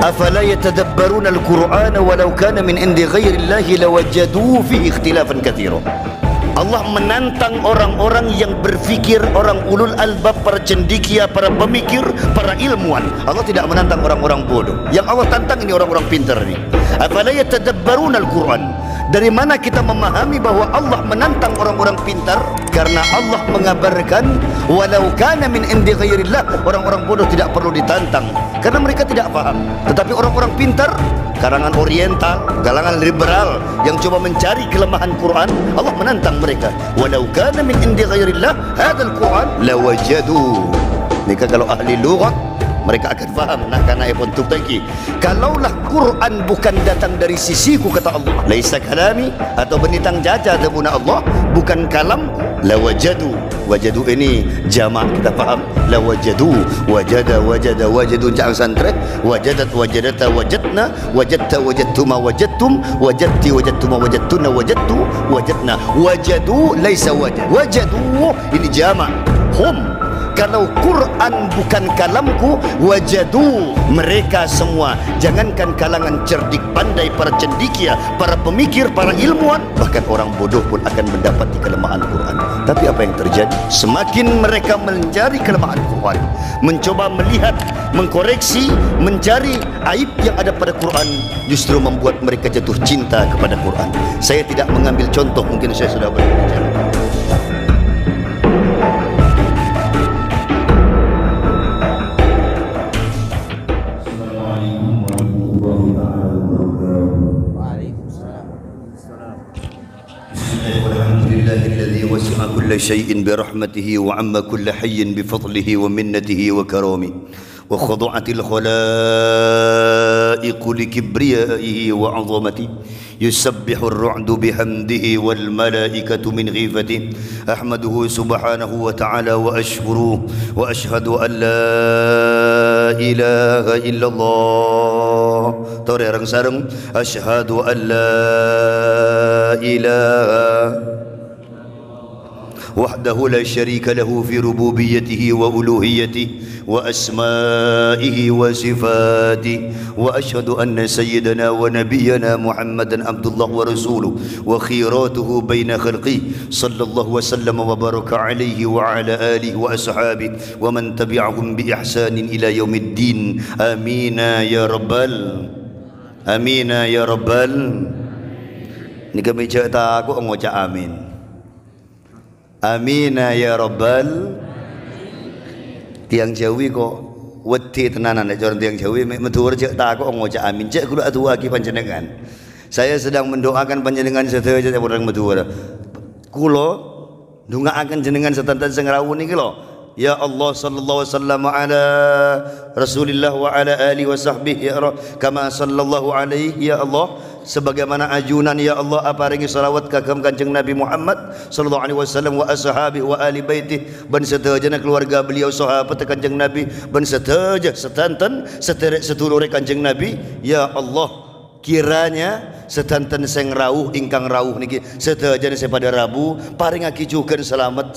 Afala yatadabbaruna al-Qur'ana walau kana min indi ghairillahi lawajadu fihi ikhtilafan katsira. Allah menantang orang-orang yang berfikir, orang ulul albab, para cendekia, para pemikir, para ilmuwan. Allah tidak menantang orang-orang bodoh. Yang Allah tantang ini orang-orang pintar ini. Afala yatadabbaruna al-Qur'an. Dari mana kita memahami bahwa Allah menantang orang-orang pintar? Karena Allah mengabarkan walau kana min indi ghairillah, orang-orang bodoh tidak perlu ditantang karena mereka tidak paham. Tetapi orang-orang pintar, kalangan oriental, kalangan liberal yang coba mencari kelemahan Quran, Allah menantang mereka. Walau kana min indi ghairillah hadzal Quran lawajadu. Mereka kalau ahli lughat, mereka akan faham. Nah, karena ipun tuktaki, kalaulah Quran bukan datang dari sisiku, kata Allah, laisa kalami, atau benitang jaja demuna Allah, bukan kalam, lawajadu. Wajadu ini jamak, kita faham. Lawajadu, wajada, wajada, wajadu, jangan santre. Wajadat, wajadata, wajadna. Wajadta, wajadtuma, wajadtum. Wajadti, wajadtuma, wajadtuna, wajadtu, wajadna. Wajadu, laisa wajad. Wajadu, ini jamak. Hum. Kalau Quran bukan kalamku, wajadu, mereka semua, jangankan kalangan cerdik pandai, para cendekia, para pemikir, para ilmuwan, bahkan orang bodoh pun akan mendapati kelemahan Quran. Tapi apa yang terjadi? Semakin mereka mencari kelemahan Quran, mencoba melihat, mengkoreksi, mencari aib yang ada pada Quran, justru membuat mereka jatuh cinta kepada Quran. Saya tidak mengambil contoh, mungkin saya sudah berbicara. وسع كل شيء برحمته وعم كل حي بفضله ومنته وكرامه وخضعت الخلائق لكبريائه وعظمته يسبح الرعد بحمده والملائكة من غيفته أحمده سبحانه وتعالى وأشكره وأشهد أن لا إله إلا الله توري رang sareng أشهد أن لا إله وحده لا شريك له في ربوبيته وألوهيته وأسمائه وصفاته وأشهد أن سيدنا ونبينا محمدا عبد الله ورسوله وخيراته بين خلقه صلى الله وسلم وبارك عليه وعلى آله وأصحابه ومن تبعهم بإحسان إلى يوم الدين آمين يا رب آمين يا رب. Ni kami cerita aku mengucap amin. Amina ya Rabbal. Tiang Jawi kok wedi tenanan nek orang tiang Jawi mek metuwur cek tak kok ngucap amin. Cek kula atua ki panjenengan. Saya sedang mendoakan panjenengan sedaya cek orang metuwur. Kula ndongaaken jenengan setanten sing rawuh niki lho. Ya Allah sallallahu alaihi wasallam ala Rasulillah wa ala alihi wa sahbihi ya kama sallallahu alaihi ya Allah, sebagaimana ajunan ya Allah aparingi salawat kagem Kanjeng Nabi Muhammad sallallahu alaihi wasallam wa ashabi wa ali baiti ban sedayana keluarga beliau sahabat Kanjeng Nabi ban sedaya setanten sederek sedulure Kanjeng Nabi ya Allah, kiranya sedanten sing rawuh ingkang rawuh niki sedayana sepada Rabu paringake juga selamat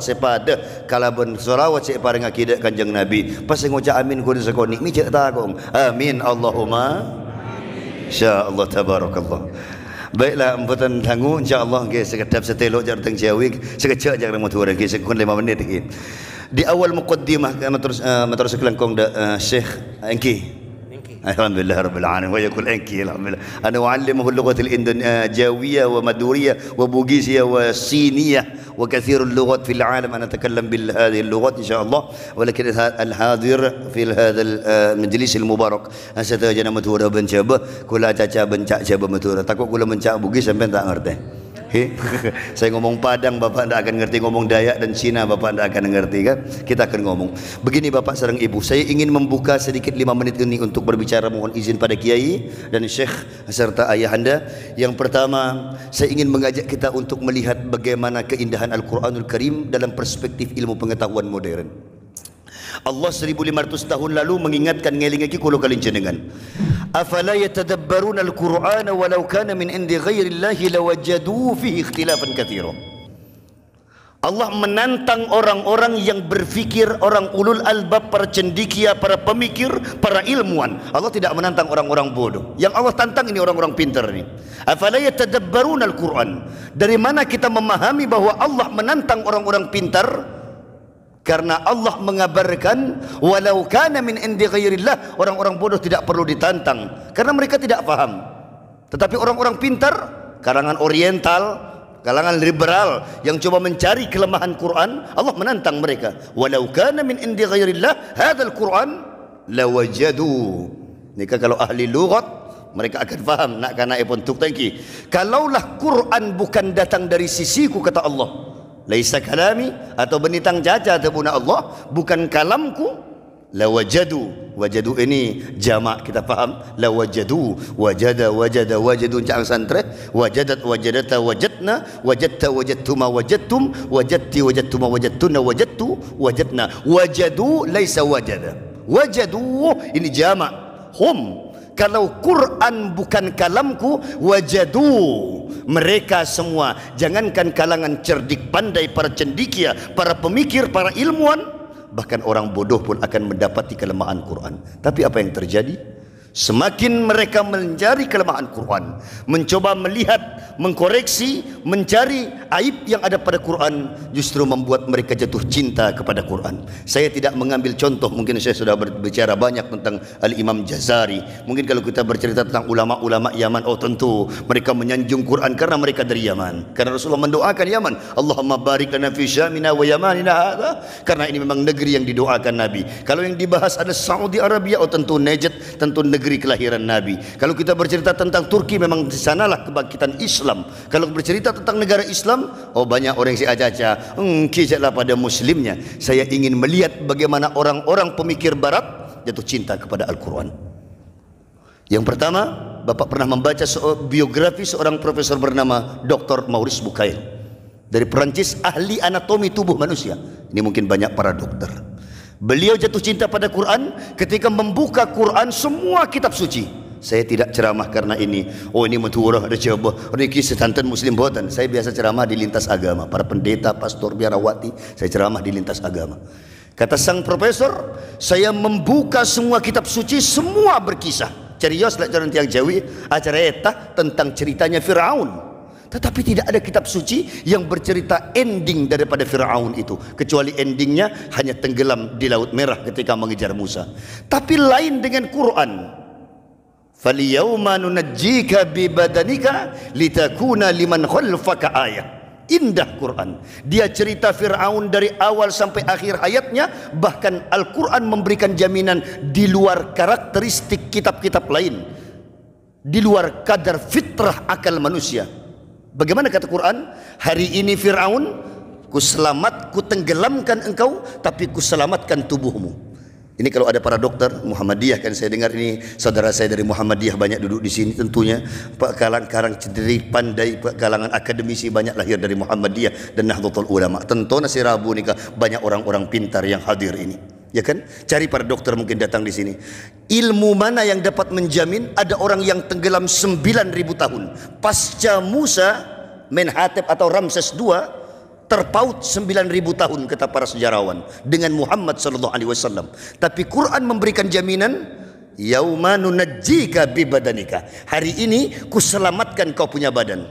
sepada kalaban selawat sing paringake dek Kanjeng Nabi pas ngucap amin kun sekoni mi cek takong amin Allahumma insyaallah tabarakallah. Baiklah mboten tanggu insyaallah nggih sekedap setelok jar teng Jawi sekejap jar matur nggih sekon 5 menit iki. Di awal muqaddimah matur kelengkong Syekh Engki. Alhamdulillah Rabbil Alamin wa yakul anki alhamdulillah ana uallimuhu اللغة الجاوية ومدورية وبوغيزية وصينية وكثير اللغات في العالم. أنا أتكلم بهذه اللغات إن شاء الله، ولكن الحاضر في هذا المجلس المبارك ستجنا مدورة بنجابة كلا caca bencak jaba mudura takut kula mencak Bugis sampai tak ngerti. Saya ngomong Padang Bapak tidak akan ngerti, ngomong Dayak dan Cina Bapak tidak akan ngerti kan. Kita akan ngomong begini Bapak sareng Ibu, saya ingin membuka sedikit 5 menit ini untuk berbicara, mohon izin pada Kiai dan Syekh serta ayahanda. Yang pertama, saya ingin mengajak kita untuk melihat bagaimana keindahan Al-Quranul Karim dalam perspektif ilmu pengetahuan modern. Allah 1500 tahun lalu mengingatkan ngelingaki kulo kalin jenengan. Afala yatadabbaruna al-Qur'ana walau kana min indi ghairillahi lawajadu fihi ikhtilafan katsira. Allah menantang orang-orang yang berfikir, orang ulul albab, para cendekia, para pemikir, para ilmuwan. Allah tidak menantang orang-orang bodoh. Yang Allah tantang ini orang-orang pintar ini. Afala yatadabbaruna al-Quran. Dari mana kita memahami bahwa Allah menantang orang-orang pintar? Karena Allah mengabarkan, walau kana min indi ghairillah, orang-orang bodoh tidak perlu ditantang karena mereka tidak paham. Tetapi orang-orang pintar, kalangan oriental, kalangan liberal yang coba mencari kelemahan Quran, Allah menantang mereka. Walau kana min indi ghairillah hadzal Quran lawajadu. Nika kalau ahli lughat mereka akan faham nak kana ipun tuk tangki. Kalaulah Quran bukan datang dari sisiku, kata Allah, laisa kalami, atau benitang caca ataupun Allah, bukan kalamku, lawajadu. Wajadu ini jamak, kita faham. Lawajadu, wajada, wajada, wajadu cak santre, wajadat, wajadata, wajadna, wajadta, wajadtuma, wajadtum, wajadti, wajadtuma, wajadtuna, wajadtu, wajadna. Wajadu laisa wajada. Wajadu ini jamak. Hum. Kalau Quran bukan kalamku, wajadu, mereka semua, jangankan kalangan cerdik pandai, para cendekia, para pemikir, para ilmuwan, bahkan orang bodoh pun akan mendapati kelemahan Quran. Tapi apa yang terjadi? Semakin mereka mencari kelemahan Quran, mencoba melihat, mengkoreksi, mencari aib yang ada pada Quran, justru membuat mereka jatuh cinta kepada Quran. Saya tidak mengambil contoh, mungkin saya sudah berbicara banyak tentang Al-Imam Jazari. Mungkin kalau kita bercerita tentang ulama-ulama Yaman, oh tentu mereka menyanjung Quran karena mereka dari Yaman. Karena Rasulullah mendoakan Yaman, Allahumma barik lana fi syamina wa yamanina hadha. Karena ini memang negeri yang didoakan Nabi. Kalau yang dibahas ada Saudi Arabia, oh tentu Najd, tentu negeri kelahiran Nabi. Kalau kita bercerita tentang Turki, memang di sanalah kebangkitan Islam. Kalau bercerita tentang negara Islam, oh banyak orang yang si acaca, kijaklah pada muslimnya. Saya ingin melihat bagaimana orang-orang pemikir barat jatuh cinta kepada Al-Quran. Yang pertama, Bapak pernah membaca biografi seorang profesor bernama Dr. Maurice Bucaille dari Perancis, ahli anatomi tubuh manusia. Ini mungkin banyak para dokter. Beliau jatuh cinta pada Quran ketika membuka Quran semua kitab suci. Saya tidak ceramah karena ini. Oh ini menturah ada coba. Ini kisah tantan muslim buatan. Saya biasa ceramah di lintas agama. Para pendeta, pastor, biarawati, saya ceramah di lintas agama. Kata sang profesor, saya membuka semua kitab suci, semua berkisah. Cerios lah jalan tiang Jawi, acara etah tentang ceritanya Firaun. Tetapi tidak ada kitab suci yang bercerita ending daripada Firaun itu, kecuali endingnya hanya tenggelam di Laut Merah ketika mengejar Musa. Tapi lain dengan Quran. Falyauma nunajjika bibadanika litakuna liman khalfaka ayah. Indah Quran. Dia cerita Firaun dari awal sampai akhir hayatnya. Bahkan Al-Quran memberikan jaminan di luar karakteristik kitab-kitab lain, di luar kadar fitrah akal manusia. Bagaimana kata Quran? Hari ini Firaun, ku tenggelamkan engkau, tapi ku selamatkan tubuhmu. Ini kalau ada para dokter Muhammadiyah, kan saya dengar ini saudara saya dari Muhammadiyah banyak duduk di sini, tentunya Pak kalangan cerdik pandai, Pak kalangan akademisi banyak lahir dari Muhammadiyah dan Nahdlatul Ulama. Tentu nasi Rabu nikah banyak orang-orang pintar yang hadir ini. Ya kan? Cari para dokter mungkin datang di sini. Ilmu mana yang dapat menjamin ada orang yang tenggelam 9.000 tahun pasca Musa, Menhatep atau Ramses II terpaut 9.000 tahun, kata para sejarawan, dengan Muhammad sallallahu alaihi wasallam. Tapi Quran memberikan jaminan, yauma nunajjika bibadanika. Hari ini ku selamatkan kau punya badan.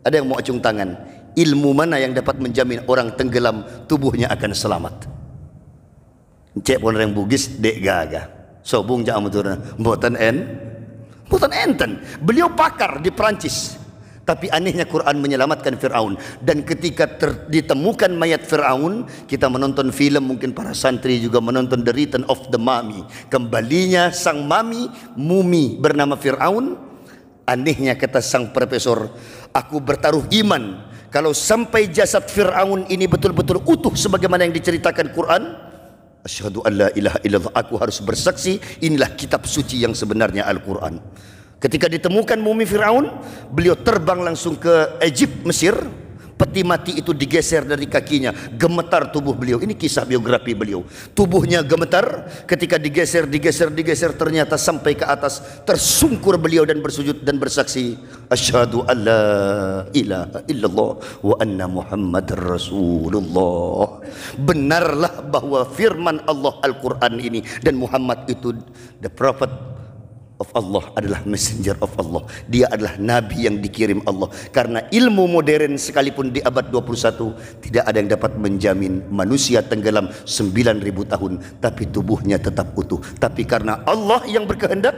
Ada yang mau acung tangan? Ilmu mana yang dapat menjamin orang tenggelam tubuhnya akan selamat? Cek pun orang Bugis dek gagah. Sobung jak amuturna. Mboten enten. Beliau pakar di Perancis. Tapi anehnya Quran menyelamatkan Firaun. Dan ketika ditemukan mayat Firaun, kita menonton film, mungkin para santri juga menonton The Return of the Mummy. Kembalinya sang mumi bernama Firaun. Anehnya kata sang profesor, aku bertaruh iman kalau sampai jasad Firaun ini betul-betul utuh sebagaimana yang diceritakan Quran, asyhadu an la ilaha illallah, aku harus bersaksi inilah kitab suci yang sebenarnya Al-Quran. Ketika ditemukan mumi Firaun, beliau terbang langsung ke Egypt, Mesir, Peti mati itu digeser dari kakinya, gemetar tubuh beliau. Ini kisah biografi beliau. Tubuhnya gemetar ketika digeser, ternyata sampai ke atas. Tersungkur beliau dan bersujud dan bersaksi, asyhadu alla ilaha illallah wa anna muhammadar rasulullah. Benarlah bahwa firman Allah Al-Quran ini dan Muhammad itu the prophet of Allah, adalah messenger of Allah. Dia adalah nabi yang dikirim Allah. Karena ilmu modern sekalipun di abad 21 tidak ada yang dapat menjamin manusia tenggelam 9.000 tahun tapi tubuhnya tetap utuh. Tapi karena Allah yang berkehendak,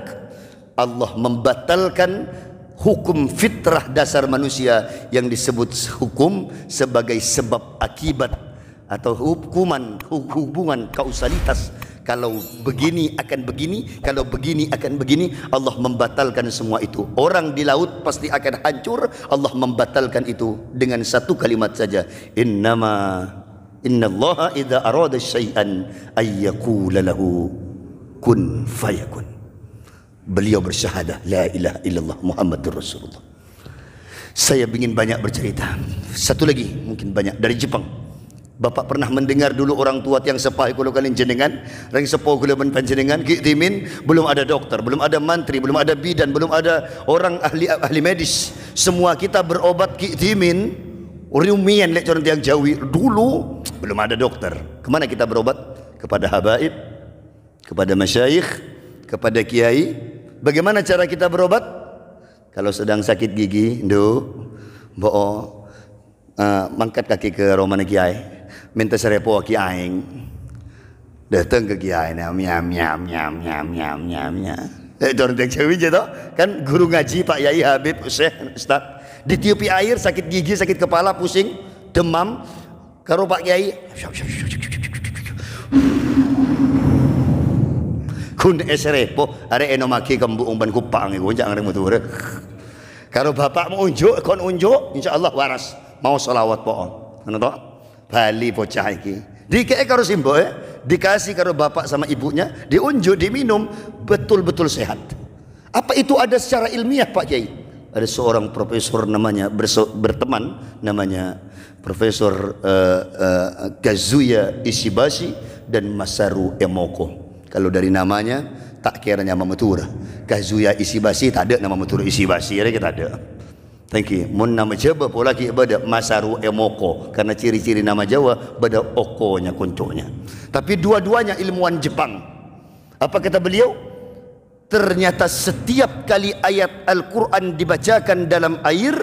Allah membatalkan hukum fitrah dasar manusia yang disebut hukum sebagai sebab akibat atau hubungan kausalitas. Kalau begini akan begini, kalau begini akan begini. Allah membatalkan semua itu. Orang di laut pasti akan hancur. Allah membatalkan itu dengan satu kalimat saja, innallaha idza arada syai'an ayyaqula lahu kun fayakun. Beliau bersyahadah la ilaha illallah Muhammadur Rasulullah. Saya ingin banyak bercerita. Satu lagi mungkin banyak dari Jepang. Bapak pernah mendengar dulu orang tua yang sepah kalau kalian jenengan, orang sepah kalau panjenengan, Ki Timin, belum ada dokter, belum ada mantri, belum ada bidan, belum ada orang ahli medis. Semua kita berobat Ki Timin, rumian lek orang tiang Jawi. Dulu belum ada dokter. Kemana kita berobat? Kepada habaib, kepada masyayikh, kepada kiai. Bagaimana cara kita berobat? Kalau sedang sakit gigi, mangkat kaki ke rumah kiai. Minta serepo ki aing, datang ke kiai, nyam. Orang yang Jawi je toh, kan guru ngaji Pak Yai Habib Syekh Ustaz, ditiupi air, sakit gigi, sakit kepala, pusing, demam, karo Pak Kiai, kun serepo, are enomaki kambu umban kupang, jangan remutur. Karo bapak mau unjuk, kon unjuk, insyaallah waras, mau selawat poon, mana toh? Bali bocah iki dikek karo simbo dikasih karo bapak sama ibunya, diunjuk, diminum, betul-betul sehat. Apa itu ada secara ilmiah Pak Kiai? Ada seorang profesor namanya berteman namanya Profesor Kazuya Ishibashi dan Masaru Emoto. Kalau dari namanya tak kira nama Matura. Kazuya Ishibashi tak ada nama Matura Ishibashi, ya kita ada. Thank you. Mun nama Jawa pola ki bada Masaru Emoto karena ciri-ciri nama Jawa bada okonya konconya. Tapi dua-duanya ilmuwan Jepang. Apa kata beliau? Ternyata setiap kali ayat Al-Quran dibacakan dalam air,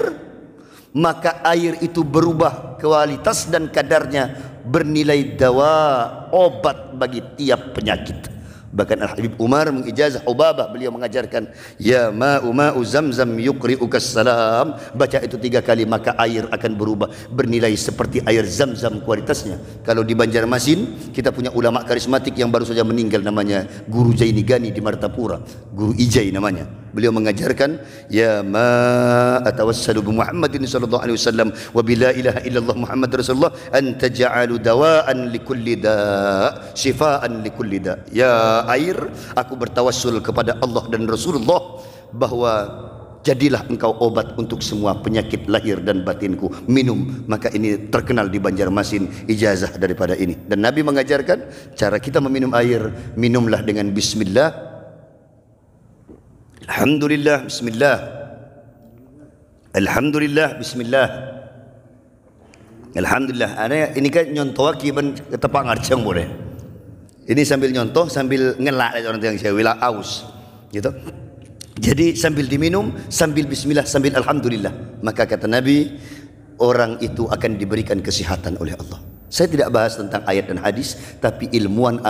maka air itu berubah kualitas dan kadarnya bernilai dawa, obat bagi tiap penyakit. Bahkan Al-Habib Umar mengijazah Ubabah, beliau mengajarkan, ya ma'u zamzam yuqri'ukas salam, baca itu 3 kali maka air akan berubah bernilai seperti air Zamzam kualitasnya. Kalau di Banjarmasin kita punya ulama karismatik yang baru saja meninggal, namanya Guru Jaini Gani di Martapura, Guru Ijai namanya. Beliau mengajarkan, ya ma atawassalu bi Muhammadin sallallahu alaihi wasallam wa bi la ilaha illallah Muhammad Rasulullah an taj'alu dawaan likulli da, shifaan likulli da. Ya air, aku bertawassul kepada Allah dan Rasulullah bahwa jadilah engkau obat untuk semua penyakit lahir dan batinku. Minum, maka ini terkenal di Banjarmasin ijazah daripada ini. Dan Nabi mengajarkan cara kita meminum air, minumlah dengan bismillah. Alhamdulillah, bismillah. Alhamdulillah, bismillah. Alhamdulillah. Ini kan nyontoh akibat ketepak ngarceng boleh. Ini sambil nyontoh, sambil ngelak orang yang Jawa lah aus, gitu. Jadi sambil diminum, sambil bismillah, sambil alhamdulillah. Maka kata Nabi, orang itu akan diberikan kesehatan oleh Allah. Saya tidak bahas tentang ayat dan hadis, tapi ilmuwan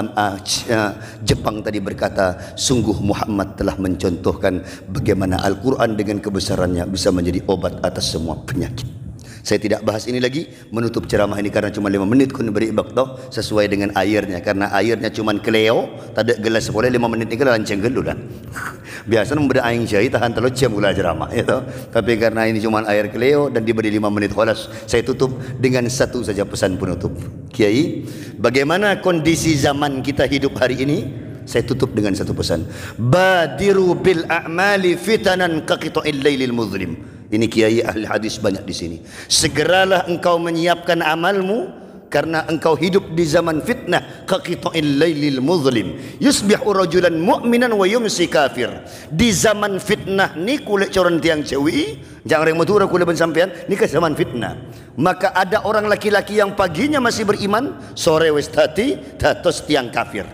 Jepang tadi berkata, sungguh Muhammad telah mencontohkan bagaimana Al-Quran dengan kebesarannya bisa menjadi obat atas semua penyakit. Saya tidak bahas ini lagi, menutup ceramah ini karena cuma 5 menit kun beri bakto sesuai dengan airnya, karena airnya cuma keleo, tak ada gelas boleh 5 menit ini lanceng gelu dah. Biasanya memberi aing syai tahan terlalu jam mula ceramah, ya toh. Tapi karena ini cuma air keleo dan diberi 5 menit kholas, saya tutup dengan satu saja pesan penutup. Kiai, bagaimana kondisi zaman kita hidup hari ini? Saya tutup dengan satu pesan. Badiru bil a'mali fitanan ka qita'il lailil muzlim. Ini kiai ahli hadis banyak di sini. Segeralah engkau menyiapkan amalmu, karena engkau hidup di zaman fitnah. Kaqita'il lailil muzlim yusbihu rajulan mu'minan wa yumsi kafir. Di zaman fitnah ni kulit coran tiang cewi, jangan reng madura kulit ben sampean ni ke zaman fitnah. Maka ada orang laki-laki yang paginya masih beriman, sore wis tati dados tiang kafir.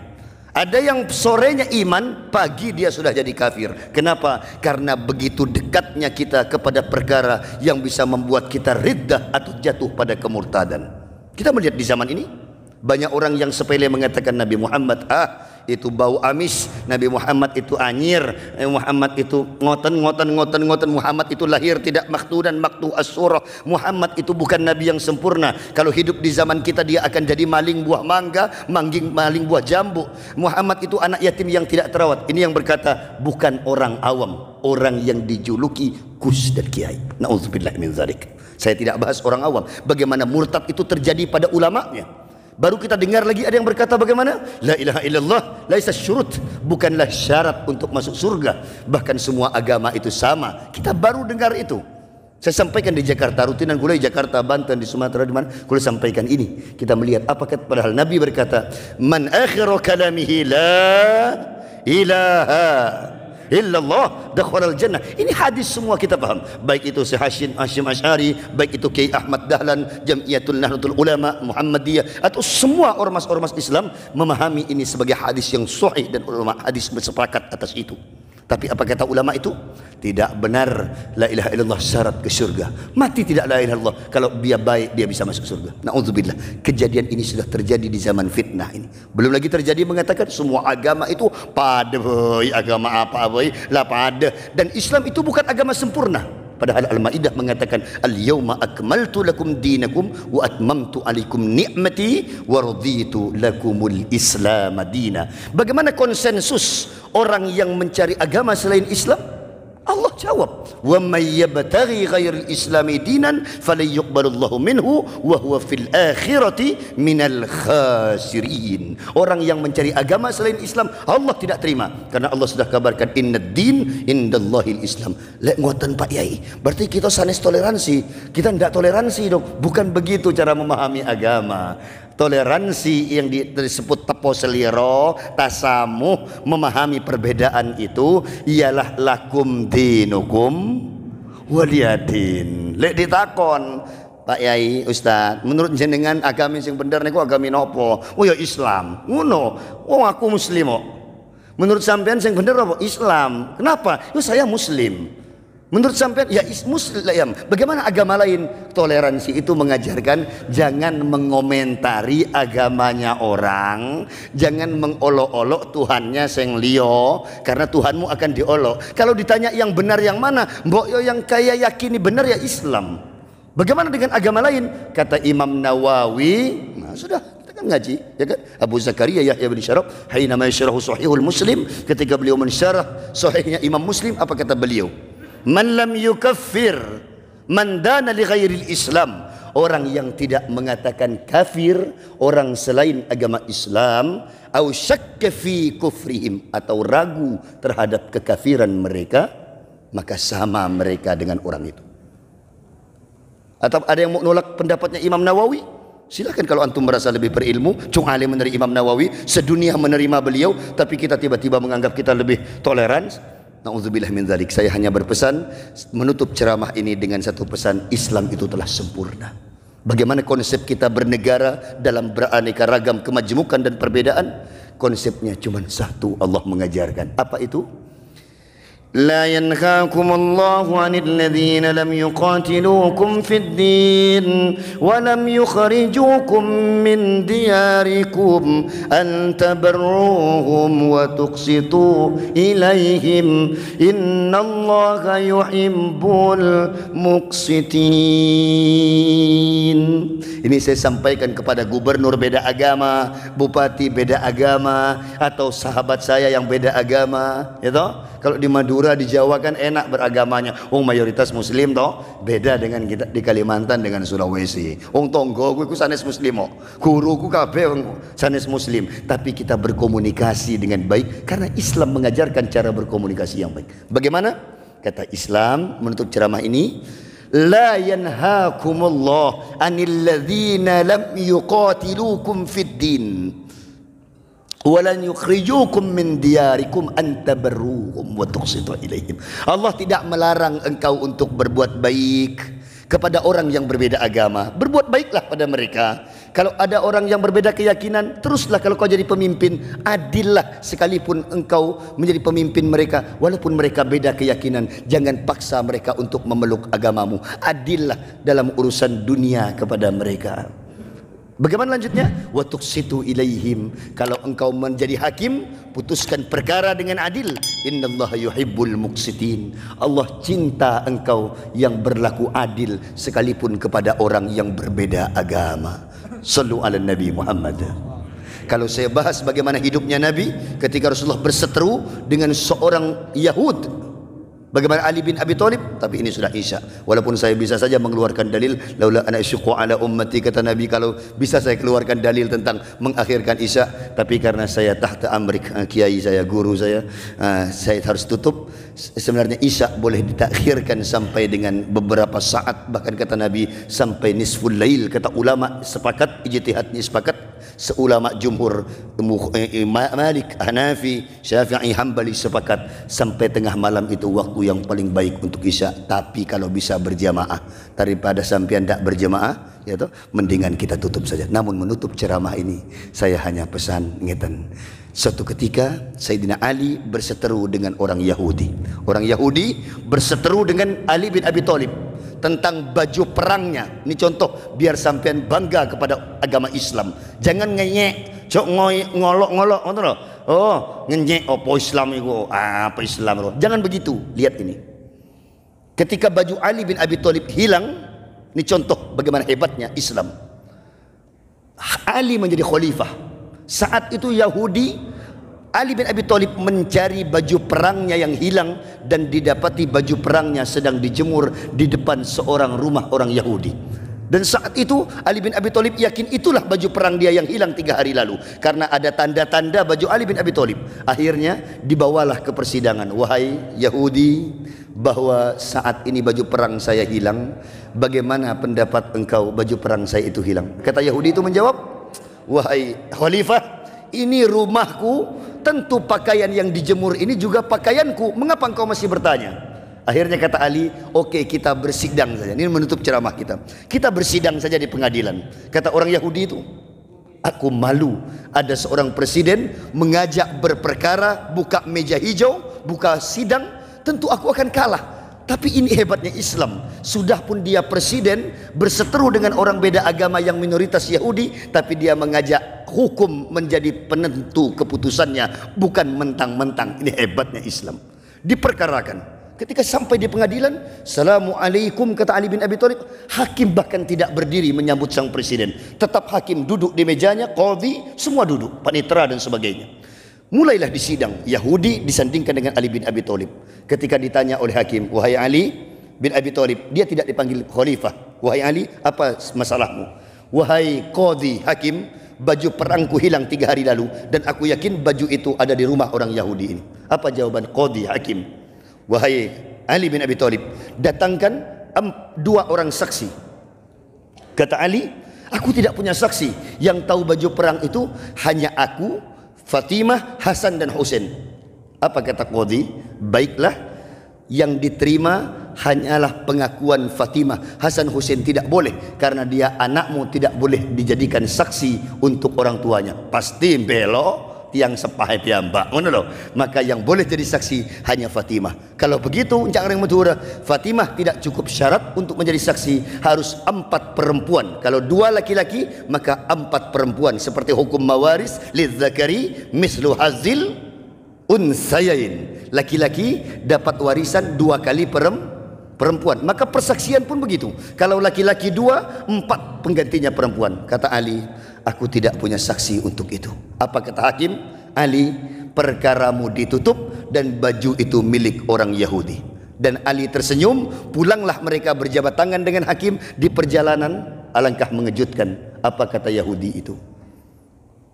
Ada yang sorenya iman, pagi dia sudah jadi kafir. Kenapa? Karena begitu dekatnya kita kepada perkara yang bisa membuat kita riddah atau jatuh pada kemurtadan. Kita melihat di zaman ini banyak orang yang sepele mengatakan Nabi Muhammad itu bau amis, Nabi Muhammad itu anyir, Nabi Muhammad itu ngoten, Muhammad itu lahir tidak maktudan maktu as-surah, Muhammad itu bukan nabi yang sempurna. Kalau hidup di zaman kita dia akan jadi maling buah mangga, maling buah jambu. Muhammad itu anak yatim yang tidak terawat. Ini yang berkata bukan orang awam, orang yang dijuluki Gus dan Kiai. Nauzubillah min dzalik. Saya tidak bahas orang awam. Bagaimana murtad itu terjadi pada ulamanya. Baru kita dengar lagi ada yang berkata bagaimana? La ilaha illallah laisa syurut, bukanlah syarat untuk masuk surga. Bahkan semua agama itu sama. Kita baru dengar itu. Saya sampaikan di Jakarta, rutinan kuliah di Jakarta, Banten, di Sumatera, di mana kuliah sampaikan ini. Kita melihat apakah padahal Nabi berkata, "Man akhiru kalamihi la ilaha illallah dakhalal jannah." Ini hadis semua kita paham. Baik itu Syekh Hasyim Asy'ari, baik itu Kiai Ahmad Dahlan, Jamiyatul Nahdlatul Ulama Muhammadiyah, atau semua ormas-ormas Islam memahami ini sebagai hadis yang sahih dan ulama hadis bersepakat atas itu. Tapi apa kata ulama itu? Tidak benar la ilaha illallah syarat ke surga. Mati tidak la ilaha illallah, kalau dia baik dia bisa masuk surga. Nauzubillah. Kejadian ini sudah terjadi di zaman fitnah ini. Belum lagi terjadi mengatakan semua agama itu pada boy, agama apa boy, lah pada. Dan Islam itu bukan agama sempurna. Padahal Al-Maidah mengatakan al-yauma akmaltu lakum dinakum wa atmamtu alaikum ni'mati wa raditu lakumul Islam madina. Bagaimana konsensus orang yang mencari agama selain Islam? Allah jawab, wa may yabtaghi ghairal islami dinan falan yuqbalullahu minhu wa huwa fil akhirati minal khasirin. Orang yang mencari agama selain Islam Allah tidak terima, karena Allah sudah kabarkan innad din indallahil Islam. Lek ngoten Pak Yai, berarti kita sanes toleransi. Kita tidak toleransi dong. Bukan begitu cara memahami agama. Toleransi yang disebut tepo seliro, tasamuh, memahami perbedaan itu ialah lakum dinukum waliyadin. Lek ditakon Pak Yai, Ustaz, menurut jenengan agama sing bener niku agama nopo? Oh ya Islam. Ngono. Oh aku muslim kok. Menurut sampean sing bener apa? Islam. Kenapa? Yo saya muslim. Menurut sampean ya muslim. Bagaimana agama lain? Toleransi itu mengajarkan jangan mengomentari agamanya orang, jangan mengolok-olok Tuhannya sing liya, karena Tuhanmu akan diolok. Kalau ditanya yang benar yang mana, mbok yo yang kaya yakini benar ya Islam. Bagaimana dengan agama lain? Kata Imam Nawawi, nah sudah kita kan ngaji, ya kan? Abu Zakaria Yahya bin Syaraf, hina ma yashrahu sahihul Muslim, ketika beliau mensyarah sahihnya Imam Muslim, apa kata beliau? Man lam yukaffir man dana li ghairil Islam. Orang yang tidak mengatakan kafir orang selain agama Islam, au syakka fi kufrihim, atau ragu terhadap kekafiran mereka, maka sama mereka dengan orang itu. Atau ada yang mau nolak pendapatnya Imam Nawawi? Silakan kalau antum merasa lebih berilmu. Cung alim menerima Imam Nawawi, sedunia menerima beliau, tapi kita tiba-tiba menganggap kita lebih toleran. Nauzubillah min dzalik. Saya hanya berpesan menutup ceramah ini dengan satu pesan, Islam itu telah sempurna. Bagaimana konsep kita bernegara dalam beraneka ragam kemajmukan dan perbedaan? Konsepnya cuma satu, Allah mengajarkan. Apa itu? لا ينهاكم الله عن الذين لم يقاتلوكم في الدين ولم يخرجوكم من دياركم أن تبروهم وتقسطوا إليهم إن الله يحب المقسطين. Ini saya sampaikan kepada gubernur beda agama, bupati beda agama, atau sahabat saya yang beda agama, ya toh? Kalau di Madura, di Jawa kan enak beragamanya. Mayoritas muslim toh, beda dengan kita di Kalimantan dengan Sulawesi. Tonggoku iku sanes muslim kok. Guruku kabeh sanes muslim, tapi kita berkomunikasi dengan baik karena Islam mengajarkan cara berkomunikasi yang baik. Bagaimana? kata Islam menutup ceramah ini, la yanhaakumullah 'anil ladzina lam yuqatilukum fid din walan yukhrijukum min diyarikum an tabarruhum wa tuqsitu ilaihim. Allah tidak melarang engkau untuk berbuat baik kepada orang yang berbeda agama. Berbuat baiklah pada mereka. Kalau ada orang yang berbeda keyakinan, teruslah kalau kau jadi pemimpin, adillah sekalipun engkau menjadi pemimpin mereka walaupun mereka beda keyakinan. Jangan paksa mereka untuk memeluk agamamu. Adillah dalam urusan dunia kepada mereka. Bagaimana lanjutnya? Wa tuqsitu ilaihim. Kalau engkau menjadi hakim, putuskan perkara dengan adil. Innallaha yuhibbul muqsitin. Allah cinta engkau yang berlaku adil sekalipun kepada orang yang berbeda agama. Sallu ala Nabi Muhammad. Kalau saya bahas bagaimana hidupnya Nabi ketika Rasulullah berseteru dengan seorang Yahud, bagaimana Ali bin Abi Thalib, tapi ini sudah Isya. Walaupun saya bisa saja mengeluarkan dalil, laula ana asyqa ala ummati, kata Nabi, kalau bisa saya keluarkan dalil tentang mengakhirkan Isya, tapi karena saya tahta amrik kiai saya, guru saya harus tutup. Sebenarnya Isya boleh ditakhirkan sampai dengan beberapa saat, bahkan kata Nabi sampai nisful lail. Kata ulama sepakat, ijtihadnya sepakat, seulama jumhur Malik, Hanafi, Syafi'i, Hambali sepakat sampai tengah malam itu waktu yang paling baik untuk Isya. Tapi kalau bisa berjamaah, daripada sampean tidak berjamaah, ya toh, mendingan kita tutup saja. Namun menutup ceramah ini saya hanya pesan ngeten. Suatu ketika Sayyidina Ali berseteru dengan orang Yahudi. Orang Yahudi berseteru dengan Ali bin Abi Thalib tentang baju perangnya. Ini contoh biar sampean bangga kepada agama Islam. Jangan ngenyek, cok ngolok-ngolok, oh, ngenyek apa Islam itu? Apa Islam itu? Jangan begitu. Lihat ini. Ketika baju Ali bin Abi Thalib hilang, ini contoh bagaimana hebatnya Islam. Ali menjadi khalifah. Saat itu Yahudi, Ali bin Abi Thalib mencari baju perangnya yang hilang dan didapati baju perangnya sedang dijemur di depan seorang rumah orang Yahudi. Dan saat itu Ali bin Abi Thalib yakin itulah baju perang dia yang hilang 3 hari lalu, karena ada tanda-tanda baju Ali bin Abi Thalib. Akhirnya dibawalah ke persidangan. Wahai Yahudi, bahwa saat ini baju perang saya hilang. Bagaimana pendapat engkau baju perang saya itu hilang? Kata Yahudi itu menjawab, wahai khalifah, ini rumahku, tentu pakaian yang dijemur ini juga pakaianku. Mengapa engkau masih bertanya? Akhirnya kata Ali, oke, kita bersidang saja. Ini menutup ceramah kita. Kita bersidang saja di pengadilan. Kata orang Yahudi itu, aku malu ada seorang presiden mengajak berperkara, buka meja hijau, buka sidang, tentu aku akan kalah. Tapi ini hebatnya Islam. Sudah pun dia presiden berseteru dengan orang beda agama yang minoritas Yahudi, tapi dia mengajak hukum menjadi penentu keputusannya, bukan mentang-mentang. Ini hebatnya Islam. Diperkarakan. Ketika sampai di pengadilan, Assalamualaikum, kata Ali bin Abi Thalib. Hakim bahkan tidak berdiri menyambut sang presiden. Tetap hakim duduk di mejanya, qadhi semua duduk, panitera dan sebagainya. Mulailah disidang. Yahudi disandingkan dengan Ali bin Abi Thalib. Ketika ditanya oleh hakim, wahai Ali bin Abi Thalib, dia tidak dipanggil khalifah. Wahai Ali, apa masalahmu? Wahai qadhi, hakim, baju perangku hilang 3 hari lalu dan aku yakin baju itu ada di rumah orang Yahudi ini. Apa jawaban qadhi, hakim? Wahai Ali bin Abi Thalib, datangkan 2 orang saksi. Kata Ali, aku tidak punya saksi. Yang tahu baju perang itu hanya aku, Fatimah, Hasan dan Husain. Apa kata qadhi? Baiklah, yang diterima hanyalah pengakuan Fatimah. Hasan Husain tidak boleh, karena dia anakmu, tidak boleh dijadikan saksi untuk orang tuanya. Pasti belok yang sepahe piyambak, ngono lho. Maka yang boleh jadi saksi hanya Fatimah. Kalau begitu, jangan yang madhura, Fatimah tidak cukup syarat untuk menjadi saksi, harus 4 perempuan. Kalau 2 laki-laki, maka 4 perempuan. Seperti hukum mawaris, lidzakari mislu hazil unsayain. Laki-laki dapat warisan 2 kali perempuan. Maka persaksian pun begitu. Kalau laki-laki 2, 4 penggantinya perempuan. Kata Ali, aku tidak punya saksi untuk itu. Apa kata hakim? Ali, perkaramu ditutup dan baju itu milik orang Yahudi. Dan Ali tersenyum. Pulanglah mereka berjabat tangan dengan hakim. Di perjalanan, alangkah mengejutkan. Apa kata Yahudi itu?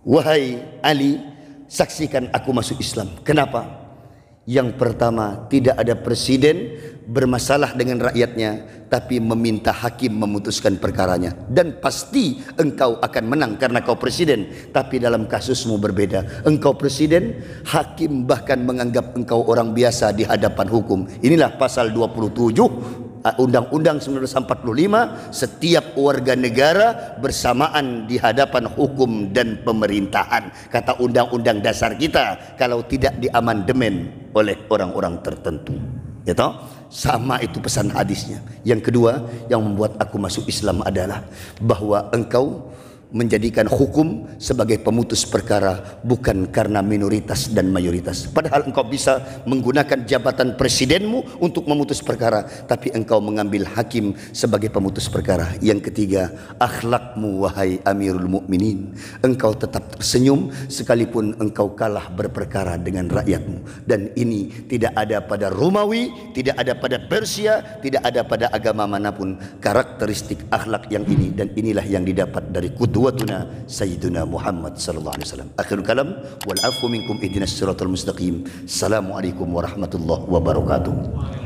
Wahai Ali, saksikan aku masuk Islam. Kenapa? Yang pertama, tidak ada presiden bermasalah dengan rakyatnya tapi meminta hakim memutuskan perkaranya, dan pasti engkau akan menang karena kau presiden. Tapi dalam kasusmu berbeda, engkau presiden, hakim bahkan menganggap engkau orang biasa di hadapan hukum. Inilah pasal 27 Undang-Undang 1945, setiap warga negara bersamaan di hadapan hukum dan pemerintahan. Kata undang-undang dasar kita, kalau tidak diamandemen oleh orang-orang tertentu. Ya toh? Sama itu pesan hadisnya. Yang kedua yang membuat aku masuk Islam adalah bahwa engkau menjadikan hukum sebagai pemutus perkara bukan karena minoritas dan mayoritas. Padahal engkau bisa menggunakan jabatan presidenmu untuk memutus perkara, tapi engkau mengambil hakim sebagai pemutus perkara. Yang ketiga, akhlakmu wahai Amirul Mukminin. Engkau tetap tersenyum sekalipun engkau kalah berperkara dengan rakyatmu. Dan ini tidak ada pada Romawi, tidak ada pada Persia, tidak ada pada agama manapun karakteristik akhlak yang ini. Dan inilah yang didapat dari qudwatuna Sayyiduna Muhammad sallallahu alaihi wasallam. Akhirul kalam wal afu minkum ihdinas siratal mustaqim. Assalamualaikum warahmatullahi wabarakatuh.